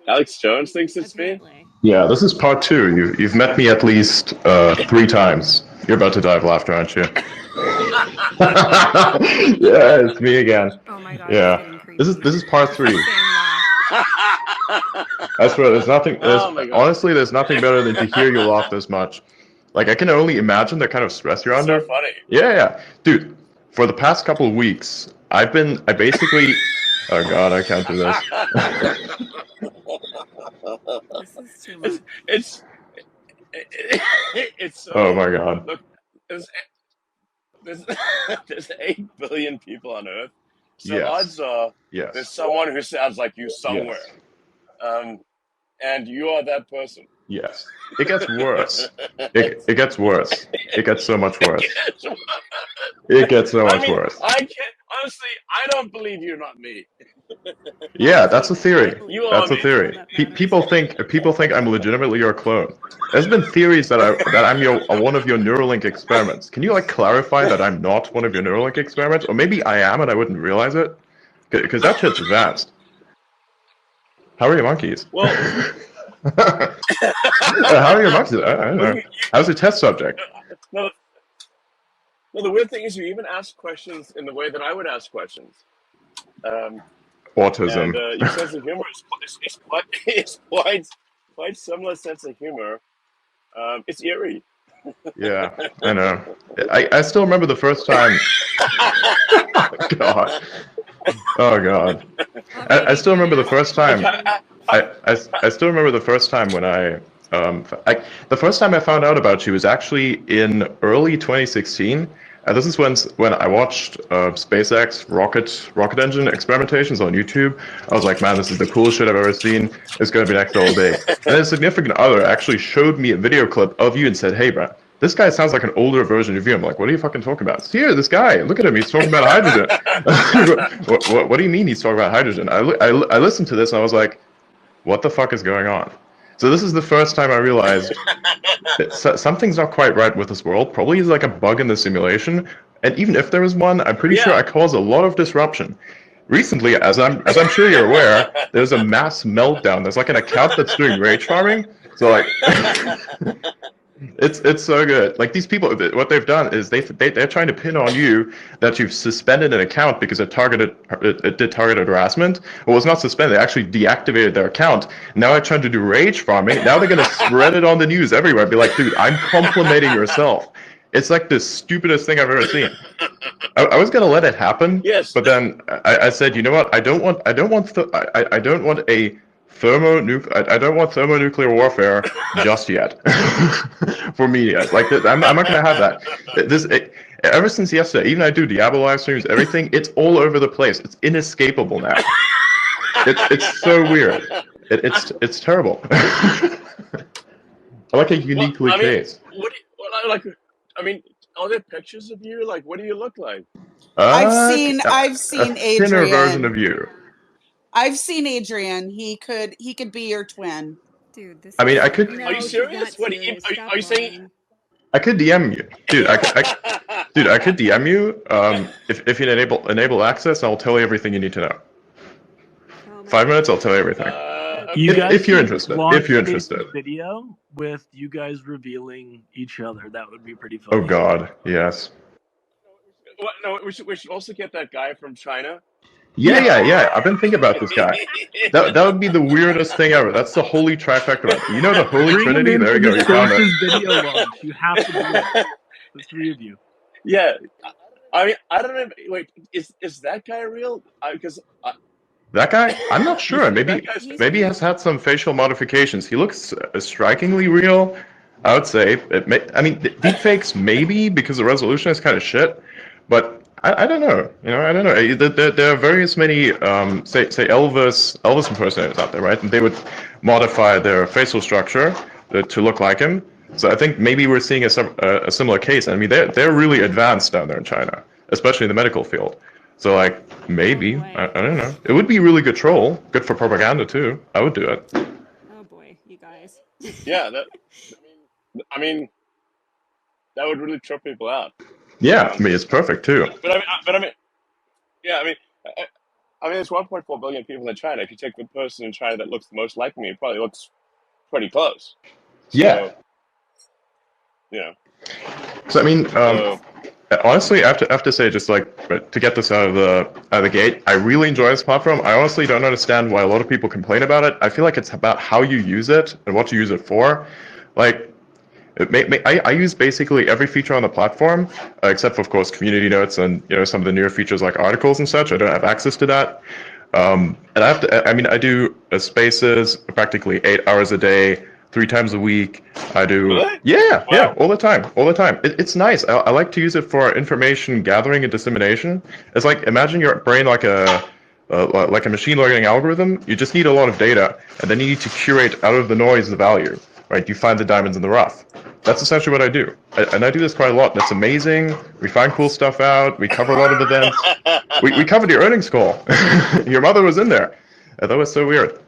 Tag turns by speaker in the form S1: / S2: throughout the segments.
S1: Alex Jones thinks it's me?
S2: Apparently.
S3: Yeah, this is part two. You've met me at least 3 times. You're about to die of laughter, aren't you? Yeah, it's me again.
S2: Oh my god, it's
S3: Yeah,
S2: getting creepy.
S3: this is part 3.
S2: Same laugh.
S3: I swear, there's nothing.
S1: Oh my God.
S3: Honestly, there's nothing better than to hear you laugh this much. Like, I can only imagine the kind of stress you're under.
S1: So funny.
S3: Yeah, dude. For the past couple of weeks, I basically. Oh God, I can't do this.
S2: This is too much.
S1: It's so,
S3: Oh my God.
S1: Look, there's 8 billion people on Earth, so
S3: Yes.
S1: odds are
S3: Yes.
S1: there's someone who sounds like you somewhere, and you are that person.
S3: Yes. It gets worse. It gets worse. It gets so much worse. It gets so much worse.
S1: I can't honestly. I don't believe you're not me.
S3: Yeah, that's a theory.
S1: You are
S3: That's a
S1: me.
S3: theory. People think I'm legitimately your clone. There's been theories that I'm one of your Neuralink experiments. Can you like clarify that I'm not one of your Neuralink experiments, or maybe I am and I wouldn't realize it? Because that shit's advanced. How are your monkeys?
S1: Well,
S3: how are your monkeys? I don't know. How's your test subject?
S1: no, the weird thing is you even ask questions in the way that I would ask questions.
S3: Autism.
S1: And your sense of humor is quite similar sense of humor. It's eerie.
S3: Yeah, I know. I still remember the first time. God. Oh God. I still remember the first time. I still remember the first time when the first time I found out about you was actually in early 2016. This is when I watched SpaceX rocket engine experimentations on YouTube. I was like, man, this is the coolest shit I've ever seen. It's gonna be next all day. And then a significant other actually showed me a video clip of you and said, hey, bro, this guy sounds like an older version of you. I'm like, what are you fucking talking about? Here, this guy, look at him. He's talking about hydrogen. What do you mean he's talking about hydrogen? I listened to this and I was like, what the fuck is going on? So this is the first time I realized that something's not quite right with this world. Probably is like a bug in the simulation. And even if there is one, I'm pretty sure I cause a lot of disruption. Recently, as I'm sure you're aware, there's a mass meltdown. There's like an account that's doing rage farming. So like, it's so good. Like these people, what they've done is they're trying to pin on you that you've suspended an account because it did targeted harassment. Well, it's not suspended. They actually deactivated their account. Now they're trying to do rage farming. Now they're gonna spread it on the news everywhere. Be like, dude, I'm complimenting yourself. It's like the stupidest thing I've ever seen. I was gonna let it happen.
S1: Yes.
S3: But then I said, you know what? I don't want thermonuclear warfare just yet. For media, like I'm not gonna have that. Ever since yesterday, even I do Diablo live streams, everything. It's all over the place. It's inescapable now. It's so weird. It's terrible. I like a uniquely case.
S1: Are there pictures of you? Like, what do you look like?
S4: I've seen
S3: a
S4: Adrian.
S3: thinner version of you.
S4: I've seen Adrian. He could be your twin.
S2: Dude, this
S3: I mean,
S2: is,
S3: I could.
S2: no,
S1: Are you serious? What? Are you saying?
S3: I could DM you, dude. I could DM you. If you enable access, I'll tell you everything you need to know.
S2: Oh
S3: 5 minutes, I'll tell you everything. If you're interested. If you're interested.
S5: Video with you guys revealing each other, that would be pretty funny.
S3: Oh God, yes.
S1: No, we should also get that guy from China.
S3: Yeah. I've been thinking about this guy. That would be the weirdest thing ever. That's the holy trifecta. You know the Holy Trinity? There you go. You found it.
S5: Video launch. You have to do it. The 3 of you.
S1: Yeah. I mean, I don't know. Wait, is that guy real? Because
S3: that guy? I'm not sure. Maybe he has had some facial modifications. He looks strikingly real. I would say. Deepfakes maybe because the resolution is kind of shit. But I don't know. I don't know. There are various many say Elvis impersonators out there, right? And they would modify their facial structure to look like him. So I think maybe we're seeing a similar case. I mean, they're really advanced down there in China, especially in the medical field. So like maybe I don't know. It would be a really good troll, good for propaganda too. I would do it.
S2: Oh boy, you guys.
S1: Yeah, I mean, that would really trip people out.
S3: Yeah, I mean it's perfect too.
S1: But I mean, I mean, there's 1.4 billion people in China. If you take the person in China that looks the most like me, it probably looks pretty close.
S3: Yeah.
S1: So, you know.
S3: So I mean,
S1: So,
S3: honestly, I have to say, just like to get this out of the gate, I really enjoy this platform. I honestly don't understand why a lot of people complain about it. I feel like it's about how you use it and what you use it for. Like, I use basically every feature on the platform, except for, of course, community notes and some of the newer features like articles and such. I don't have access to that. And I do spaces practically 8 hours a day, 3 times a week. I do,
S1: really?
S3: yeah,
S1: Wow.
S3: all the time. It's nice. I like to use it for information gathering and dissemination. It's like, imagine your brain like a machine learning algorithm. You just need a lot of data, and then you need to curate out of the noise the value. Right? You find the diamonds in the rough. That's essentially what I do. And I do this quite a lot. That's amazing. We find cool stuff out. We cover a lot of events. We covered your earnings call. Your mother was in there. That was so weird.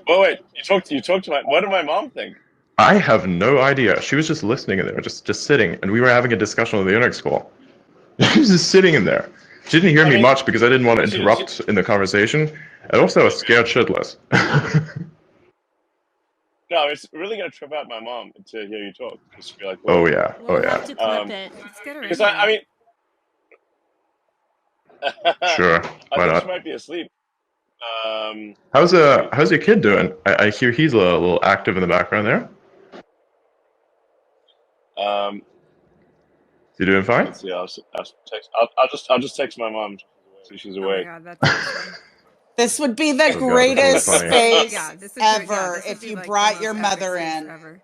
S1: Wait, you talked to what did my mom think?
S3: I have no idea. She was just listening in there, just sitting, and we were having a discussion on the earnings call. She was just sitting in there. She didn't hear me much because I didn't want to interrupt in the conversation, and also I was scared shitless.
S1: No, it's really gonna trip out my mom to hear you talk. Just be like,
S3: oh yeah,
S2: We'll have to clip it. Let's get her in
S1: because
S2: here.
S1: I mean,
S3: sure,
S1: I
S3: why
S1: think
S3: not?
S1: she might be asleep.
S3: How's your kid doing? I hear he's a little active in the background there.
S1: Um,
S3: You doing fine?
S1: let's see. I'll just text my mom. See if she's
S2: Oh my
S1: awake.
S2: god, that's awesome.
S4: This would be the
S3: God,
S4: greatest
S3: that's so funny.
S4: space
S2: Yeah, this is
S4: ever
S2: this would
S4: if
S2: be
S4: you
S2: like the
S4: brought
S2: most
S4: your
S2: epic
S4: mother
S2: space
S4: in.
S2: ever.